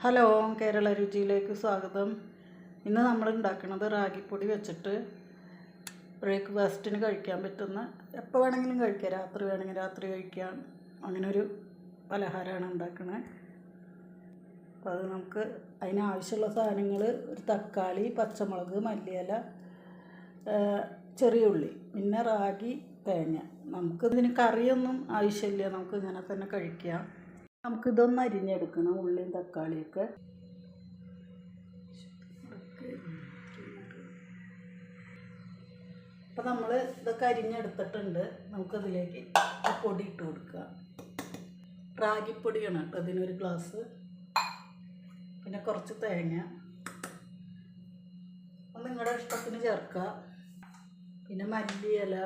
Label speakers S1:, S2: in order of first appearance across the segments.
S1: Hello, Kerala രുചിയിലേക്ക് സ്വാഗതം. ഇന്ന് നമ്മൾ ഉണ്ടാക്കുന്നത് റാഗിപ്പൊടി വെച്ചിട്ട് ബ്രേക്ക്ഫാസ്റ്റിന് കഴിക്കാൻ പറ്റുന്ന, എപ്പോൾ വേണമെങ്കിലും കഴിക്കാം, രാത്രി വേണമെങ്കിൽ രാത്രി കഴിക്കാം, അങ്ങനെ ഒരു പലഹാരമാണ് ഉണ്ടാക്കുന്നത്. അപ്പോൾ അത് നമുക്ക് അതിനാവശ്യമുള്ള സാധനങ്ങൾ: ഒരു തക്കാളി, പച്ചമുളക്, മല്ലിയില, ചെറിയ ഉള്ളി, പിന്നെ റാഗി, തേങ്ങ. നമുക്കിതിന് കറിയൊന്നും ആവശ്യമില്ല, നമുക്ക് ഇങ്ങനെ തന്നെ കഴിക്കാം. നമുക്കിതൊന്ന് അരിഞ്ഞെടുക്കണം, ഉള്ളിയും തക്കാളിയൊക്കെ. അപ്പോൾ നമ്മൾ ഇതൊക്കെ അരിഞ്ഞെടുത്തിട്ടുണ്ട്. നമുക്കതിലേക്ക് പൊടി ഇട്ട് കൊടുക്കുക. റാഗിപ്പൊടിയാണ് കേട്ടോ അതിനൊരു ഗ്ലാസ്. പിന്നെ കുറച്ച് തേങ്ങ, അത് നിങ്ങളുടെ ഇഷ്ടത്തിന് ചേർക്കുക. പിന്നെ മല്ലിയില,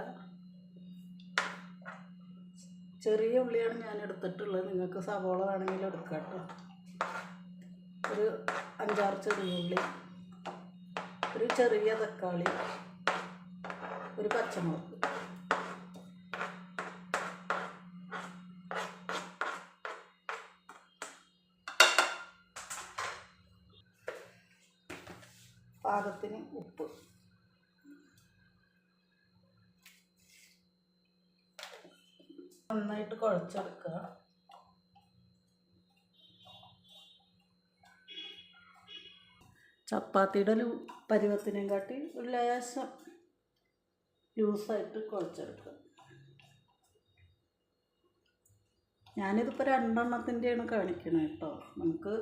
S1: ചെറിയ ഉള്ളിയാണ് ഞാൻ എടുത്തിട്ടുള്ളത്, നിങ്ങൾക്ക് സവോള വേണമെങ്കിൽ എടുക്കാം കേട്ടോ. ഒരു 5-6 ചെറിയ ഉള്ളി, ഒരു ചെറിയ തക്കാളി, ഒരു പച്ചമുളക്. പാകത്തിന് ഉപ്പ്. നന്നായിട്ട് കുഴച്ചെടുക്കുക. ചപ്പാത്തിയുടെ പരുവത്തിനെയും കാട്ടി ഒരു ലേശം ലൂസായിട്ട് കുഴച്ചെടുക്കുക. ഞാനിതിപ്പോൾ 2 എണ്ണത്തിൻ്റെയാണ് കാണിക്കണത് കേട്ടോ. നമുക്ക്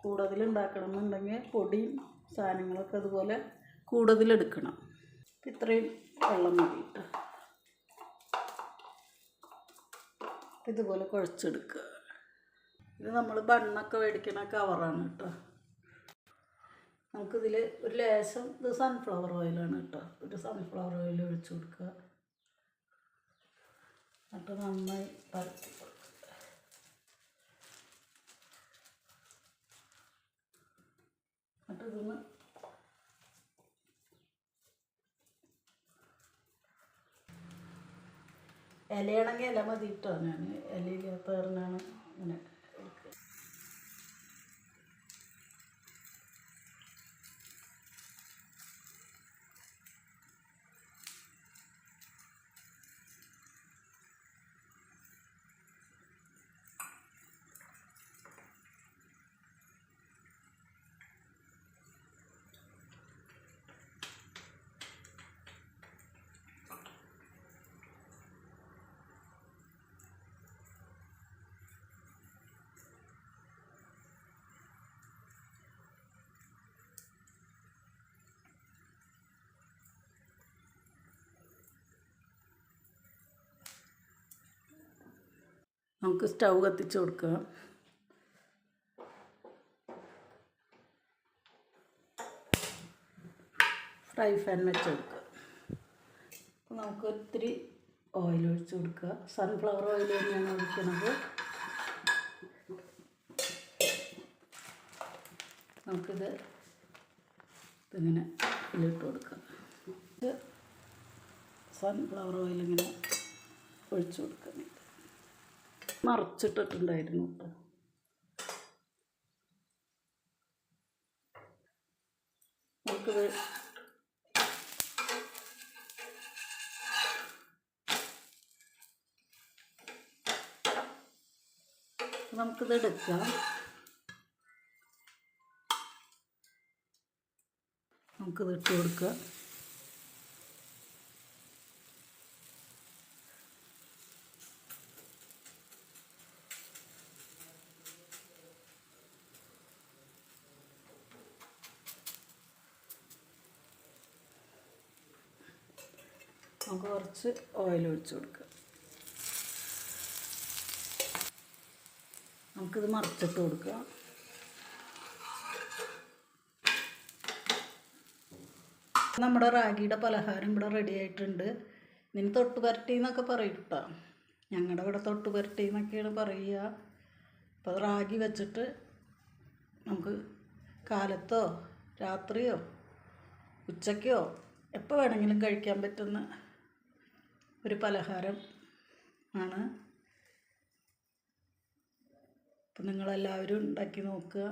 S1: കൂടുതലുണ്ടാക്കണം എന്നുണ്ടെങ്കിൽ പൊടിയും സാധനങ്ങളൊക്കെ അതുപോലെ കൂടുതലെടുക്കണം. ഇത്രയും വെള്ളം മതി കേട്ടോ. ഇതുപോലെ കുഴച്ചെടുക്കുക. ഇത് നമ്മൾ ബണ്ണൊക്കെ മേടിക്കണ കവറാണ് കേട്ടോ. നമുക്കിതിൽ ഒരു ലേശം, ഇത് സൺഫ്ലവർ ഓയിലാണ് കേട്ടോ, ഒരു സൺഫ്ലവർ ഓയിൽ ഒഴിച്ച് കൊടുക്കുക. എന്നിട്ട് നന്നായി പരത്തി കൊടുക്കുക. എന്നിട്ട് ഇതൊന്ന് ഇലയാണെങ്കിൽ ഇല മതി കേട്ടോ. ഞാൻ ഇലയില്ലാത്ത കാരണമാണ് ഇങ്ങനെ എടുക്കുക. നമുക്ക് സ്റ്റൗ കത്തിച്ച് കൊടുക്കുക. ഫ്രൈ പാൻ വെച്ച് കൊടുക്കുക. അപ്പോൾ നമുക്ക് ഒത്തിരി ഓയിൽ ഒഴിച്ച് കൊടുക്കുക. സൺഫ്ലവർ ഓയിൽ തന്നെയാണ് ഒഴിക്കുന്നത്. നമുക്കിത് ഇങ്ങനെ ഇതിലിട്ട് കൊടുക്കുക. ഇത് സൺഫ്ലവർ ഓയിൽ ഇങ്ങനെ ഒഴിച്ച് കൊടുക്കുക. മറച്ചിട്ടിട്ടുണ്ടായിരുന്നു കേട്ടോ. നമുക്കിത് എടുക്കാം. നമുക്കിത് ഇട്ട് കൊടുക്കുക. നമുക്ക് കുറച്ച് ഓയിൽ ഒഴിച്ച് കൊടുക്കുക. നമുക്കിത് മറിച്ചിട്ട് കൊടുക്കുക. നമ്മുടെ റാഗിയുടെ പലഹാരം ഇവിടെ റെഡി ആയിട്ടുണ്ട്. ഇതിന് തൊട്ട് പുരട്ടി എന്നൊക്കെ പറയും കേട്ടോ. ഞങ്ങളുടെ ഇവിടെ തൊട്ട് പുരട്ടി എന്നൊക്കെയാണ് പറയുക. അപ്പോൾ റാഗി വെച്ചിട്ട് നമുക്ക് കാലത്തോ രാത്രിയോ ഉച്ചയ്ക്കോ എപ്പോൾ വേണമെങ്കിലും കഴിക്കാൻ പറ്റുന്ന ഒരു പലഹാരം ആണ്. അപ്പോൾ നിങ്ങളെല്ലാവരും ഉണ്ടാക്കി നോക്കുക.